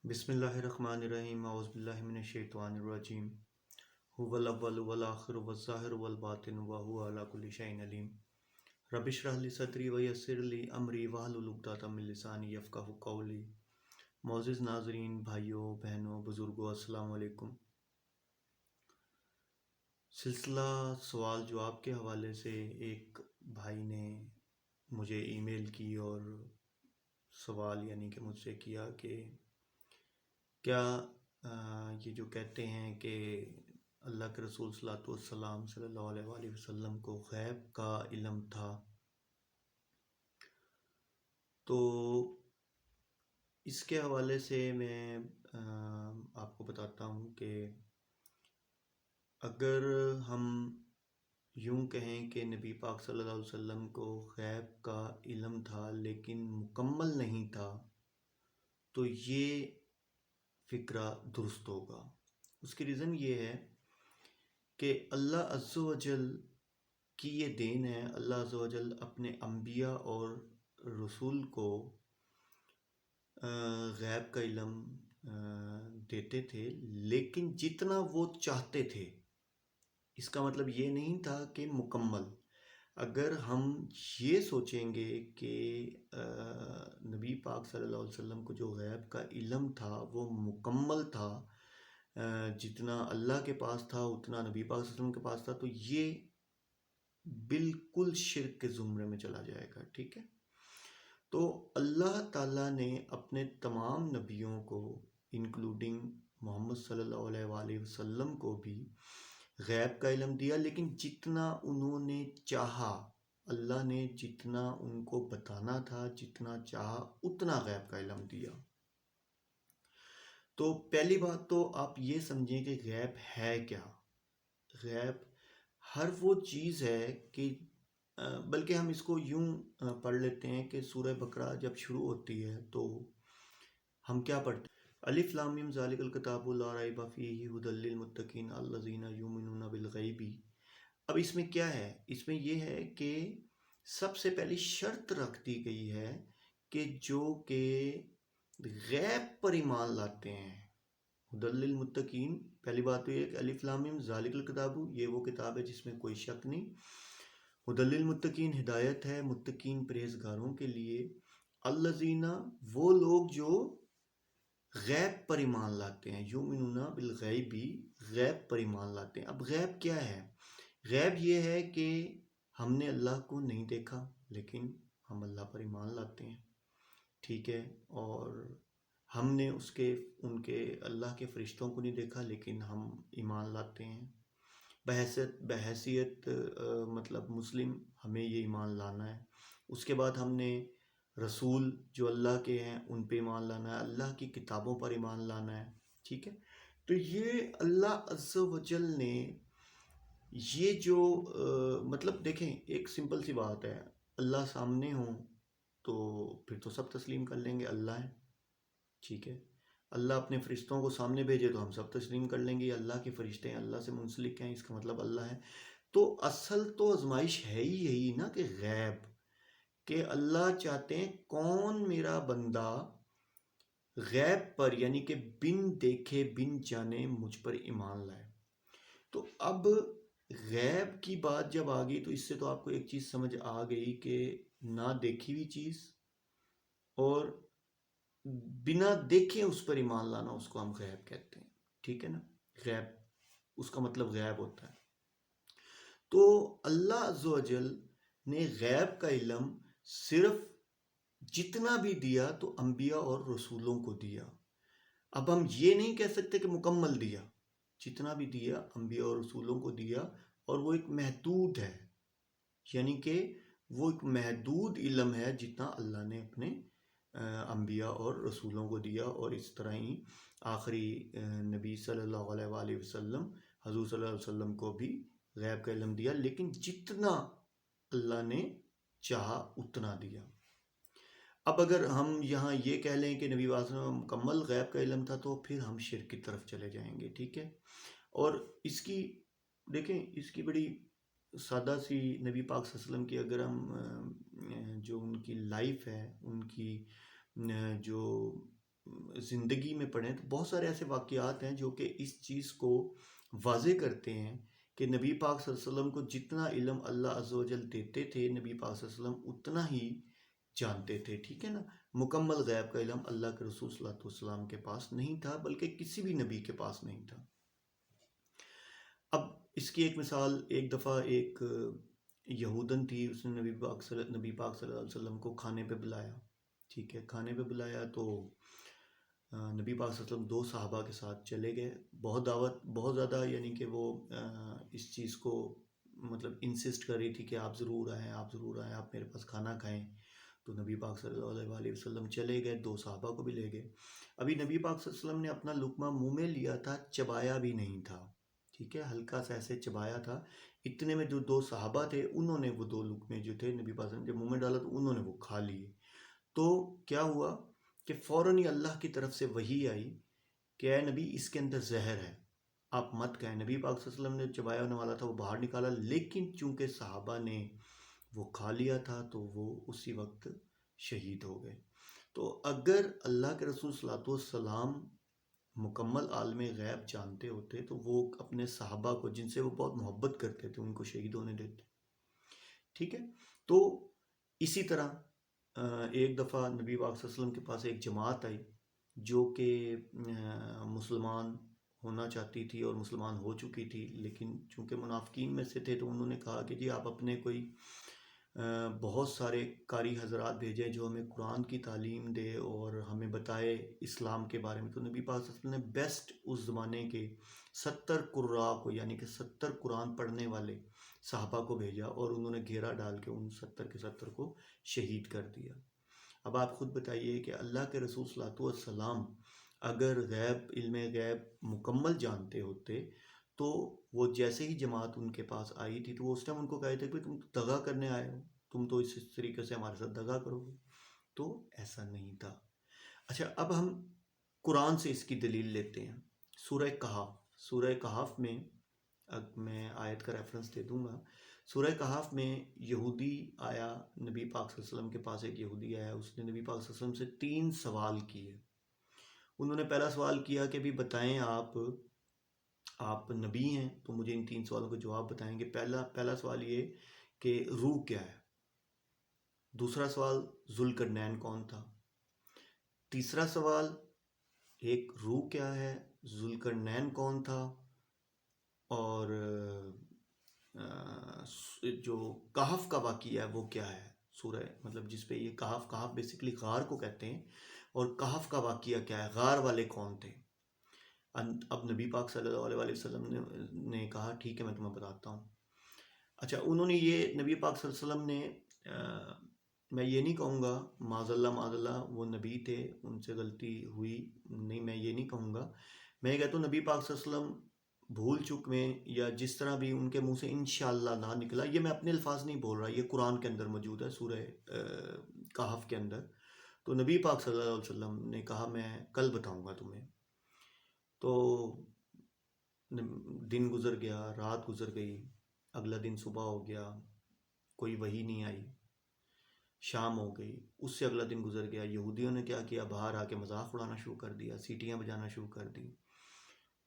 بسم اللہ الرحمن الرحیم اعوذ باللہ من الشیطان الرجیم هو الاول والآخر والظاہر والباطن وهو علی کل شیء علیم رب اشرح لی صدری ویسر لی امری واحلل عقدۃ من لسانی یفقہوا قولی۔ معزز ناظرین، بھائیوں، بہنوں، بزرگوں، السلام علیکم۔ سلسلہ سوال جواب کے حوالے سے ایک بھائی نے مجھے ای میل کی اور سوال کہ مجھ سے کیا کہ کیا یہ جو کہتے ہیں کہ اللہ کے رسول صلی اللہ علیہ وآلہ وسلم کو غیب کا علم تھا، تو اس کے حوالے سے میں آپ کو بتاتا ہوں کہ اگر ہم یوں کہیں کہ نبی پاک صلی اللہ علیہ وسلم کو غیب کا علم تھا لیکن مکمل نہیں تھا، تو یہ فکرہ درست ہوگا۔ اس کی ریزن یہ ہے کہ اللہ عز و جل کی یہ دین ہے۔ اللہ عز و جل اپنے انبیاء اور رسول کو غیب کا علم دیتے تھے، لیکن جتنا وہ چاہتے تھے۔ اس کا مطلب یہ نہیں تھا کہ مکمل۔ اگر ہم یہ سوچیں گے کہ نبی پاک صلی اللہ علیہ وسلم کو جو غیب کا علم تھا وہ مکمل تھا، جتنا اللہ کے پاس تھا اتنا نبی پاک صلی اللہ علیہ وسلم کے پاس تھا، تو یہ بالکل شرک کے زمرے میں چلا جائے گا۔ ٹھیک ہے، تو اللہ تعالیٰ نے اپنے تمام نبیوں کو انکلوڈنگ محمد صلی اللہ علیہ وآلہ وسلم کو بھی غیب کا علم دیا، لیکن جتنا انہوں نے چاہا، اللہ نے جتنا ان کو بتانا تھا، جتنا چاہا اتنا غیب کا علم دیا۔ تو پہلی بات تو آپ یہ سمجھیں کہ غیب ہے کیا؟ غیب ہر وہ چیز ہے کہ بلکہ ہم اس کو یوں پڑھ لیتے ہیں کہ سورہ بقرہ جب شروع ہوتی ہے تو ہم کیا پڑھتے ہیں؟ الف لام میم ذالک الکتاب لا ریب فیہ ھدی للمتقین الذین یؤمنون بالغیب۔ اب اس میں کیا ہے؟ اس میں یہ ہے کہ سب سے پہلی شرط رکھ دی گئی ہے کہ جو کہ غیب پر ایمان لاتے ہیں، ھدی للمتقین، پہلی بات تو یہ کہ الف لام میم ذالک الکتاب، یہ وہ کتاب ہے جس میں کوئی شک نہیں۔ ھدی للمتقین، ہدایت ہے متقین پرہیزگاروں کے لیے۔ الذین، وہ لوگ جو غیب پر ایمان لاتے ہیں، یؤمنون بالغیب، غیب پر ایمان لاتے ہیں۔ اب غیب کیا ہے؟ غیب یہ ہے کہ ہم نے اللہ کو نہیں دیکھا لیکن ہم اللہ پر ایمان لاتے ہیں۔ ٹھیک ہے، اور ہم نے ان کے اللہ کے فرشتوں کو نہیں دیکھا لیکن ہم ایمان لاتے ہیں۔ بحیثیت مطلب مسلم ہمیں یہ ایمان لانا ہے۔ اس کے بعد ہم نے رسول جو اللہ کے ہیں ان پہ ایمان لانا ہے، اللہ کی کتابوں پر ایمان لانا ہے۔ ٹھیک ہے، تو یہ اللہ عز و جل نے یہ جو مطلب دیکھیں، ایک سمپل سی بات ہے، اللہ سامنے ہوں تو پھر تو سب تسلیم کر لیں گے اللہ ہے۔ ٹھیک ہے، اللہ اپنے فرشتوں کو سامنے بھیجے تو ہم سب تسلیم کر لیں گے یہ اللہ کے فرشتے ہیں، اللہ سے منسلک ہیں، اس کا مطلب اللہ ہے۔ تو اصل تو آزمائش ہے ہی یہی نا کہ غیب، کہ اللہ چاہتے ہیں کون میرا بندہ غیب پر یعنی کہ بن دیکھے بن جانے مجھ پر ایمان لائے۔ تو اب غیب کی بات جب آ گئی تو اس سے تو آپ کو ایک چیز سمجھ آ گئی کہ نہ دیکھی ہوئی چیز اور بنا دیکھے اس پر ایمان لانا، اس کو ہم غیب کہتے ہیں۔ ٹھیک ہے نا، غیب اس کا مطلب غیب ہوتا ہے۔ تو اللہ عز و جل نے غیب کا علم صرف جتنا بھی دیا تو انبیاء اور رسولوں کو دیا۔ اب ہم یہ نہیں کہہ سکتے کہ مکمل دیا، جتنا بھی دیا انبیاء اور رسولوں کو دیا، اور وہ ایک محدود ہے، یعنی کہ وہ ایک محدود علم ہے جتنا اللہ نے اپنے انبیاء اور رسولوں کو دیا۔ اور اس طرح ہی آخری نبی صلی اللہ علیہ وآلہ وسلم، حضور صلی اللہ علیہ وسلم کو بھی غیب کا علم دیا، لیکن جتنا اللہ نے چاہا اتنا دیا۔ اب اگر ہم یہاں یہ کہہ لیں کہ نبی صلی اللہ علیہ وسلم مکمل غیب کا علم تھا تو پھر ہم شرک کی طرف چلے جائیں گے۔ ٹھیک ہے، اور اس کی دیکھیں، اس کی بڑی سادہ سی نبی پاک صلی اللہ علیہ وسلم کی اگر ہم جو ان کی لائف ہے، ان کی جو زندگی میں پڑھیں تو بہت سارے ایسے واقعات ہیں جو کہ اس چیز کو واضح کرتے ہیں کہ نبی پاک صلی اللہ علیہ وسلم کو جتنا علم اللہ عز و جل دیتے تھے، نبی پاک صلی اللہ علیہ وسلم اتنا ہی جانتے تھے، ٹھیک ہے نا. مکمل غیب کا علم اللہ کے رسول صلی اللہ علیہ وسلم کے پاس نہیں تھا، بلکہ کسی بھی نبی کے پاس نہیں تھا. اب اس کی ایک مثال، ایک دفعہ ایک یہودن تھی، اس نے نبی پاک صلی اللہ علیہ وسلم کو کھانے پہ بلایا، ٹھیک ہے. کھانے پہ بلایا تو نبی پاک صلی اللہ علیہ وسلم 2 صحابہ کے ساتھ چلے گئے. بہت دعوت، بہت زیادہ، یعنی کہ وہ اس چیز کو مطلب انسسٹ کر رہی تھی کہ آپ ضرور آئیں، آپ ضرور آئیں، آپ میرے پاس کھانا کھائیں. تو نبی پاک صلی اللہ علیہ وسلم چلے گئے، 2 صحابہ کو بھی لے گئے. ابھی نبی پاک صلی اللہ علیہ وسلم نے اپنا لقمہ منہ میں لیا تھا، چبایا بھی نہیں تھا، ٹھیک ہے، ہلکا سا ایسے چبایا تھا. اتنے میں جو 2 صحابہ تھے، انہوں نے وہ 2 لقمے جو تھے نبی پاک صلی اللہ علیہ وسلم جب منہ میں ڈالا تو انہوں نے وہ کھا لیے. تو کیا ہوا کہ فوراً ہی اللہ کی طرف سے وحی آئی کہ اے نبی، اس کے اندر زہر ہے، آپ مت کھائیں. نبی پاک صلی اللہ علیہ وسلم نے چبایا ہونے والا تھا، وہ باہر نکالا، لیکن چونکہ صحابہ نے وہ کھا لیا تھا تو وہ اسی وقت شہید ہو گئے. تو اگر اللہ کے رسول صلی اللہ علیہ وسلم مکمل عالم غیب جانتے ہوتے تو وہ اپنے صحابہ کو، جن سے وہ بہت محبت کرتے تھے، ان کو شہید ہونے دیتے، ٹھیک ہے. تو اسی طرح ایک دفعہ نبی پاک صلی اللہ علیہ وسلم کے پاس ایک جماعت آئی جو کہ مسلمان ہونا چاہتی تھی اور مسلمان ہو چکی تھی، لیکن چونکہ منافقین میں سے تھے تو انہوں نے کہا کہ جی آپ اپنے کوئی بہت سارے قاری حضرات بھیجیں جو ہمیں قرآن کی تعلیم دے اور ہمیں بتائے اسلام کے بارے میں. تو نبی پاک صلی اللہ علیہ وسلم نے بیسٹ اس زمانے کے 70 قراء کو، یعنی کہ 70 قرآن پڑھنے والے صحابہ کو بھیجا، اور انہوں نے گھیرا ڈال کے ان 70 کے 70 کو شہید کر دیا. اب آپ خود بتائیے کہ اللہ کے رسول صلی اللہ علیہ وسلم اگر غیب، علم غیب مکمل جانتے ہوتے تو وہ جیسے ہی جماعت ان کے پاس آئی تھی تو وہ اس ٹائم ان کو کہے تھے کہ تم دغا کرنے آئے ہو، تم تو اس طریقے سے ہمارے ساتھ دغا کرو گے. تو ایسا نہیں تھا. اچھا، اب ہم قرآن سے اس کی دلیل لیتے ہیں. سورہ کہف، سورہ کہف میں میں آیت کا ریفرنس دے دوں گا. سورہ کہف میں یہودی آیا نبی پاک صلی اللہ علیہ وسلم کے پاس. ایک یہودی آیا، اس نے نبی پاک صلی اللہ علیہ وسلم سے 3 سوال کیے. انہوں نے پہلا سوال کیا کہ بھی بتائیں آپ نبی ہیں تو مجھے ان 3 سوالوں کا جواب بتائیں گے. پہلا سوال یہ کہ روح کیا ہے. دوسرا سوال ذوالقرنین کون تھا. تیسرا سوال ایک روح کیا ہے، ذوالقرنین کون تھا، اور جو کہف کا واقعہ ہے وہ کیا ہے. سورہ مطلب جس پہ یہ کہف بیسیکلی غار کو کہتے ہیں، اور کہف کا واقعہ کیا ہے، غار والے کون تھے. اب نبی پاک صلی اللہ علیہ وسلم نے کہا ٹھیک ہے میں تمہیں بتاتا ہوں. اچھا، انہوں نے یہ نبی پاک صلی اللہ علیہ وسلم نے میں یہ نہیں کہوں گا معاذ اللہ وہ نبی تھے، ان سے غلطی ہوئی نہیں، میں یہ نہیں کہوں گا. میں یہ کہتا ہوں نبی پاک صلی اللہ علیہ وسلم بھول چک میں، یا جس طرح بھی ان کے منہ سے انشاءاللہ نہ نکلا، یہ میں اپنے الفاظ نہیں بول رہا، یہ قرآن کے اندر موجود ہے سورہ کہف کے اندر. تو نبی پاک صلی اللہ علیہ وسلم نے کہا میں کل بتاؤں گا تمہیں. تو دن گزر گیا، رات گزر گئی، اگلا دن صبح ہو گیا، کوئی وحی نہیں آئی. شام ہو گئی، اس سے اگلا دن گزر گیا. یہودیوں نے کیا کیا، باہر آ کے مذاق اڑانا شروع کر دیا، سیٹیاں بجانا شروع کر دی.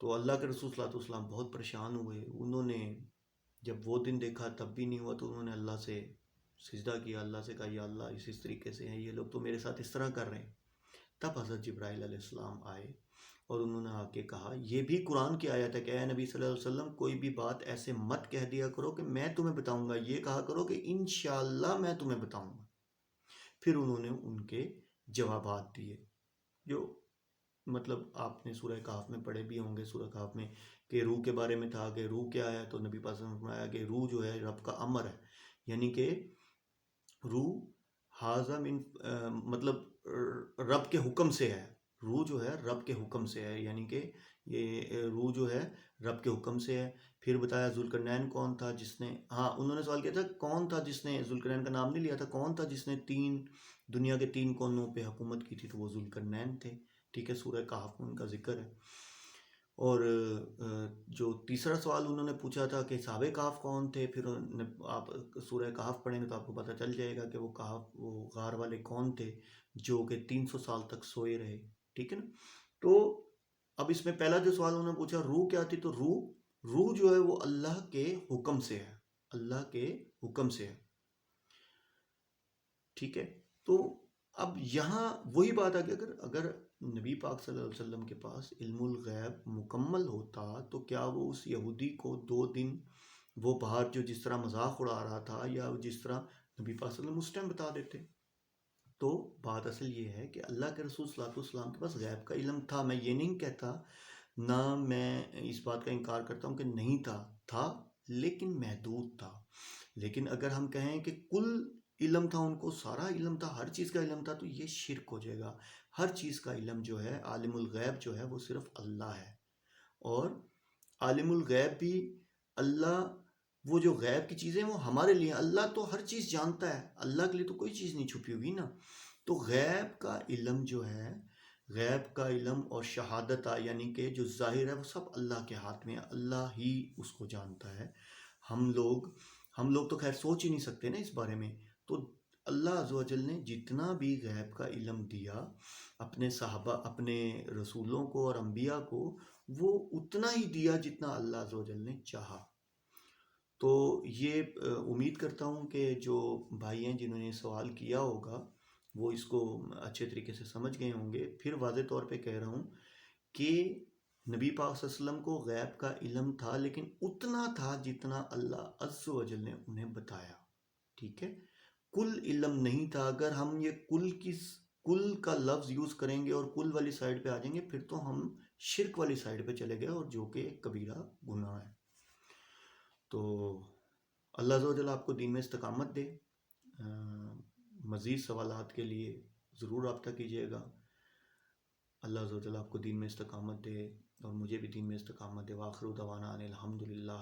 تو اللہ کے رسول صلی اللہ علیہ وسلم بہت پریشان ہوئے. انہوں نے جب وہ دن دیکھا تب بھی نہیں ہوا تو انہوں نے اللہ سے سجدہ کیا، اللہ سے کہا یا اللہ اس طریقے سے ہیں یہ لوگ تو میرے ساتھ اس طرح کر رہے ہیں. تب حضرت جبرائیل علیہ السلام آئے اور انہوں نے آ کے کہا، یہ بھی قرآن کی آیت ہے کہ اے نبی صلی اللہ علیہ وسلم کوئی بھی بات ایسے مت کہہ دیا کرو کہ میں تمہیں بتاؤں گا، یہ کہا کرو کہ انشاءاللہ میں تمہیں بتاؤں گا. پھر انہوں نے ان کے جوابات دیے جو مطلب آپ نے سورہ کہف میں پڑھے بھی ہوں گے. سورہ کہف میں کہ روح کے بارے میں تھا کہ روح کیا ہے، تو نبی پاک صلی اللہ علیہ وسلم نے فرمایا کہ روح جو ہے رب کا امر ہے، یعنی کہ روح حاضہ من مطلب رب کے حکم سے ہے. روح جو ہے رب کے حکم سے ہے، یعنی کہ یہ روح جو ہے رب کے حکم سے ہے. پھر بتایا ذوالقرنین کون تھا جس نے، انہوں نے سوال کیا تھا کون تھا جس نے، ذوالقرنین کا نام نہیں لیا تھا، کون تھا جس نے دنیا کے 3 کونوں پہ حکومت کی تھی، تو وہ ذوالقرنین تھے. ٹھیک ہے، سورہ کہف میں ان کا ذکر ہے. اور جو تیسرا سوال انہوں نے پوچھا تھا کہ صحابہ کہف کون تھے، پھر آپ سورہ کہف پڑھیں گے تو آپ کو پتہ چل جائے گا کہ وہ غار والے کون تھے جو کہ 300 سال تک سوئے رہے. ٹھیک ہے نا. تو اب اس میں پہلا جو سوال انہوں نے پوچھا روح کیا تھی، تو روح جو ہے وہ اللہ کے حکم سے ہے، اللہ کے حکم سے ہے. ٹھیک ہے. تو اب یہاں وہی بات آ گئی، اگر نبی پاک صلی اللہ علیہ وسلم کے پاس علم الغیب مکمل ہوتا تو کیا وہ اس یہودی کو 2 دن وہ باہر جو جس طرح مذاق اڑا رہا تھا یا جس طرح نبی پاک صلی اللہ علیہ وسلم اس ٹائم بتا دیتے؟ تو بات اصل یہ ہے کہ اللہ کے رسول صلی اللہ علیہ وسلم کے پاس غیب کا علم تھا. میں یہ نہیں کہتا، نہ میں اس بات کا انکار کرتا ہوں کہ نہیں تھا لیکن محدود تھا. لیکن اگر ہم کہیں کہ کل علم تھا، ان کو سارا علم تھا، ہر چیز کا علم تھا، تو یہ شرک ہو جائے گا. ہر چیز کا علم جو ہے، عالم الغیب جو ہے وہ صرف اللہ ہے. اور عالم الغیب بھی اللہ، وہ جو غیب کی چیزیں وہ ہمارے لیے، اللہ تو ہر چیز جانتا ہے، اللہ کے لیے تو کوئی چیز نہیں چھپی ہوئی نا. تو غیب کا علم جو ہے، غیب کا علم اور شہادت یعنی کہ جو ظاہر ہے وہ سب اللہ کے ہاتھ میں ہے، اللہ ہی اس کو جانتا ہے. ہم لوگ تو خیر سوچ ہی نہیں سکتے نا اس بارے میں. تو اللہ عز و جل نے جتنا بھی غیب کا علم دیا اپنے صحابہ، اپنے رسولوں کو اور انبیاء کو، وہ اتنا ہی دیا جتنا اللہ عز و جل نے چاہا. تو یہ امید کرتا ہوں کہ جو بھائی ہیں جنہوں نے سوال کیا ہوگا وہ اس کو اچھے طریقے سے سمجھ گئے ہوں گے. پھر واضح طور پہ کہہ رہا ہوں کہ نبی پاک صلی اللہ علیہ وسلم کو غیب کا علم تھا، لیکن اتنا تھا جتنا اللہ عز و جل نے انہیں بتایا. ٹھیک ہے، کل علم نہیں تھا. اگر ہم یہ کل کا لفظ یوز کریں گے اور کل والی سائڈ پہ آ جائیں گے، پھر تو ہم شرک والی سائڈ پہ چلے گئے، اور جو کہ ایک کبیرہ گناہ ہے. تو اللہ عز و جل آپ کو دین میں استقامت دے. مزید سوالات کے لیے ضرور رابطہ کیجیے گا. اللہ عز و جل آپ کو دین میں استقامت دے اور مجھے بھی دین میں استقامت دے. وآخر دعوانا ان الحمدللہ